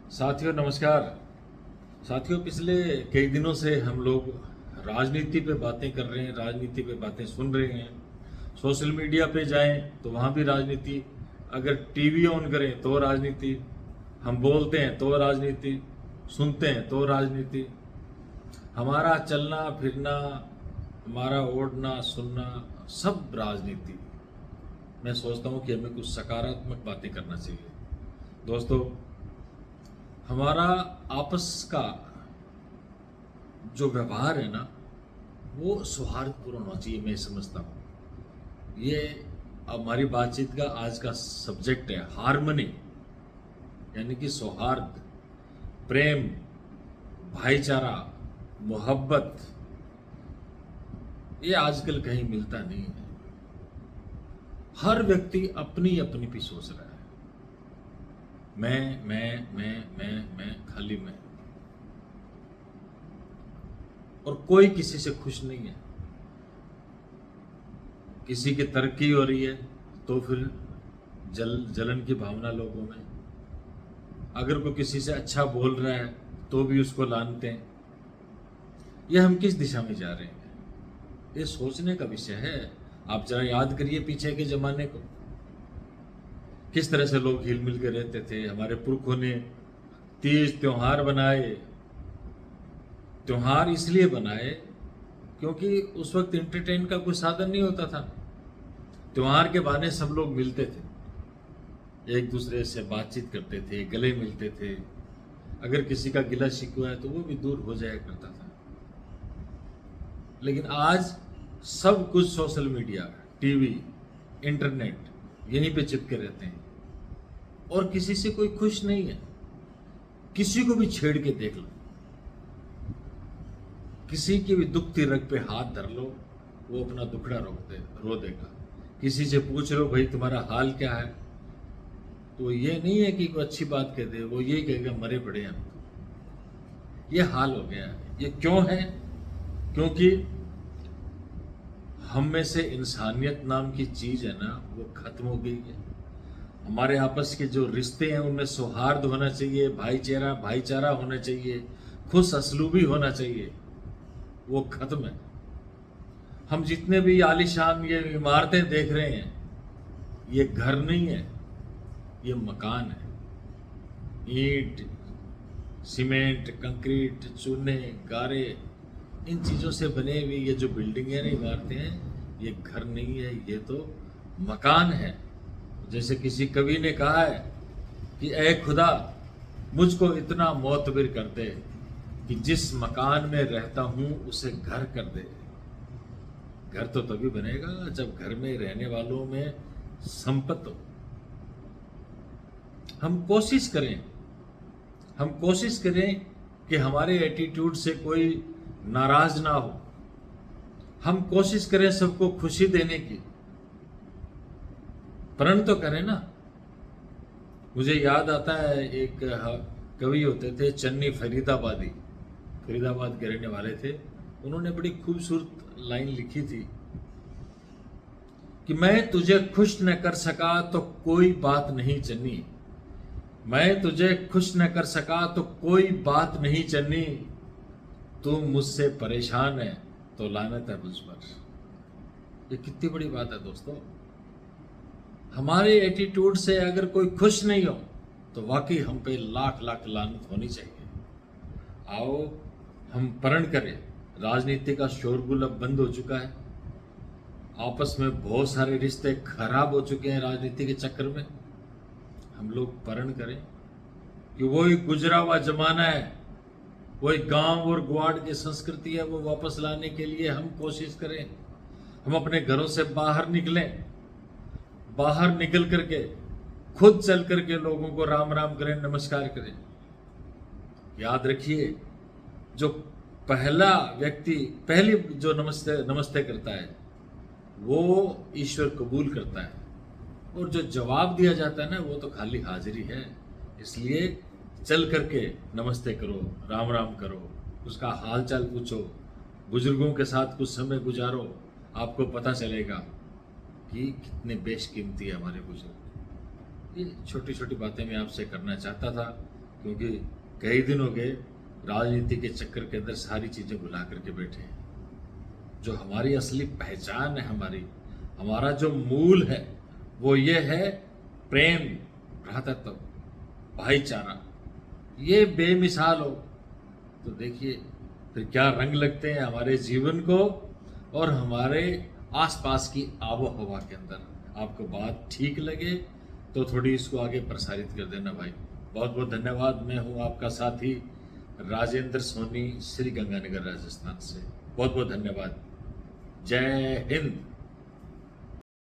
साथियों नमस्कार। साथियों पिछले कई दिनों से हम लोग राजनीति पे बातें कर रहे हैं, राजनीति पे बातें सुन रहे हैं। सोशल मीडिया पे जाएं तो वहाँ भी राजनीति, अगर टीवी ऑन करें तो राजनीति, हम बोलते हैं तो राजनीति, सुनते हैं तो राजनीति। हमारा चलना फिरना, हमारा ओढ़ना सुनना सब राजनीति। मैं सोचता हूँ कि हमें कुछ सकारात्मक बातें करना चाहिए। दोस्तों, हमारा आपस का जो व्यवहार है ना, वो सौहार्दपूर्ण होना चाहिए। मैं समझता हूँ ये हमारी बातचीत का आज का सब्जेक्ट है, हार्मनी, यानी कि सौहार्द, प्रेम, भाईचारा, मोहब्बत। ये आजकल कहीं मिलता नहीं है। हर व्यक्ति अपनी अपनी भी सोच रहा है, मैं, खाली मैं, और कोई किसी से खुश नहीं है। किसी की तरक्की हो रही है तो फिर जलन की भावना लोगों में। अगर कोई किसी से अच्छा बोल रहा है तो भी उसको लानते हैं। ये हम किस दिशा में जा रहे हैं? ये सोचने का विषय है। आप जरा याद करिए पीछे के जमाने को, किस तरह से लोग हिल मिल के रहते थे। हमारे पुरखों ने तीज त्योहार बनाए। त्योहार इसलिए बनाए क्योंकि उस वक्त एंटरटेन का कोई साधन नहीं होता था। त्योहार के बहाने सब लोग मिलते थे, एक दूसरे से बातचीत करते थे, गले मिलते थे। अगर किसी का गिला शिकवा है तो वो भी दूर हो जाया करता था। लेकिन आज सब कुछ सोशल मीडिया, टीवी, इंटरनेट, यहीं पे चिपके रहते हैं और किसी से कोई खुश नहीं है। किसी को भी छेड़ के देख लो, किसी की भी दुखती रग पे हाथ धर लो, वो अपना दुखड़ा रो देगा। किसी से पूछ लो भाई तुम्हारा हाल क्या है, तो ये नहीं है कि कोई अच्छी बात कह दे, वो यही कहेगा मरे पड़े हम। ये हाल हो गया है। ये क्यों है? क्योंकि हम में से इंसानियत नाम की चीज है ना, वो खत्म हो गई है। हमारे आपस के जो रिश्ते हैं उनमें सौहार्द होना चाहिए, भाईचारा होना चाहिए, खुश असलूबी होना चाहिए, वो खत्म है। हम जितने भी आलीशान ये इमारतें देख रहे हैं, ये घर नहीं है, ये मकान है। ईंट, सीमेंट, कंक्रीट, चूने, गारे, इन चीज़ों से बने हुए ये जो बिल्डिंग है ना, इमारतें हैं, ये घर नहीं है, ये तो मकान है। जैसे किसी कवि ने कहा है कि ऐ खुदा मुझको इतना मोतबिर कर दे कि जिस मकान में रहता हूं उसे घर कर दे। घर तो तभी बनेगा जब घर में रहने वालों में संपत हो। हम कोशिश करें कि हमारे एटीट्यूड से कोई नाराज ना हो। हम कोशिश करें सबको खुशी देने की। प्रण तो करें ना। मुझे याद आता है, एक कवि होते थे चन्नी फरीदाबादी, फरीदाबाद के रहने वाले थे। उन्होंने बड़ी खूबसूरत लाइन लिखी थी कि मैं तुझे खुश न कर सका तो कोई बात नहीं चन्नी, मैं तुझे खुश न कर सका तो कोई बात नहीं चन्नी, तू मुझसे परेशान है तो लानत है मुझ पर। ये कितनी बड़ी बात है दोस्तों। हमारे एटीट्यूड से अगर कोई खुश नहीं हो तो वाकई हम पे लाख लाख लानत होनी चाहिए। आओ हम प्रण करें। राजनीति का शोरगुल अब बंद हो चुका है। आपस में बहुत सारे रिश्ते खराब हो चुके हैं राजनीति के चक्कर में। हम लोग प्रण करें कि वही गुजरा हुआ जमाना है, वही गांव और ग्वाड़ की संस्कृति है, वो वापस लाने के लिए हम कोशिश करें। हम अपने घरों से बाहर निकलें, बाहर निकल करके खुद चल करके लोगों को राम राम करें, नमस्कार करें। याद रखिए, जो पहला व्यक्ति पहली जो नमस्ते नमस्ते करता है वो ईश्वर कबूल करता है, और जो जवाब दिया जाता है ना, वो तो खाली हाजिरी है। इसलिए चल करके नमस्ते करो, राम राम करो, उसका हाल चाल पूछो, बुजुर्गों के साथ कुछ समय गुजारो। आपको पता चलेगा कि कितने बेशकीमती है हमारे बुजुर्ग। ये छोटी छोटी बातें मैं आपसे करना चाहता था। क्योंकि कई दिन हो गए राजनीति के चक्कर के अंदर सारी चीज़ें भुला करके बैठे हैं। जो हमारी असली पहचान है, हमारा जो मूल है वो ये है प्रेम, भ्रातृत्व, भाईचारा। ये बेमिसाल हो तो देखिए फिर क्या रंग लगते हैं हमारे जीवन को और हमारे आसपास की आबो हवा के अंदर। आपको बात ठीक लगे तो थोड़ी इसको आगे प्रसारित कर देना भाई। बहुत बहुत धन्यवाद। मैं हूँ आपका साथी राजेंद्र सोनी, श्री गंगानगर राजस्थान से। बहुत बहुत धन्यवाद। जय हिंद।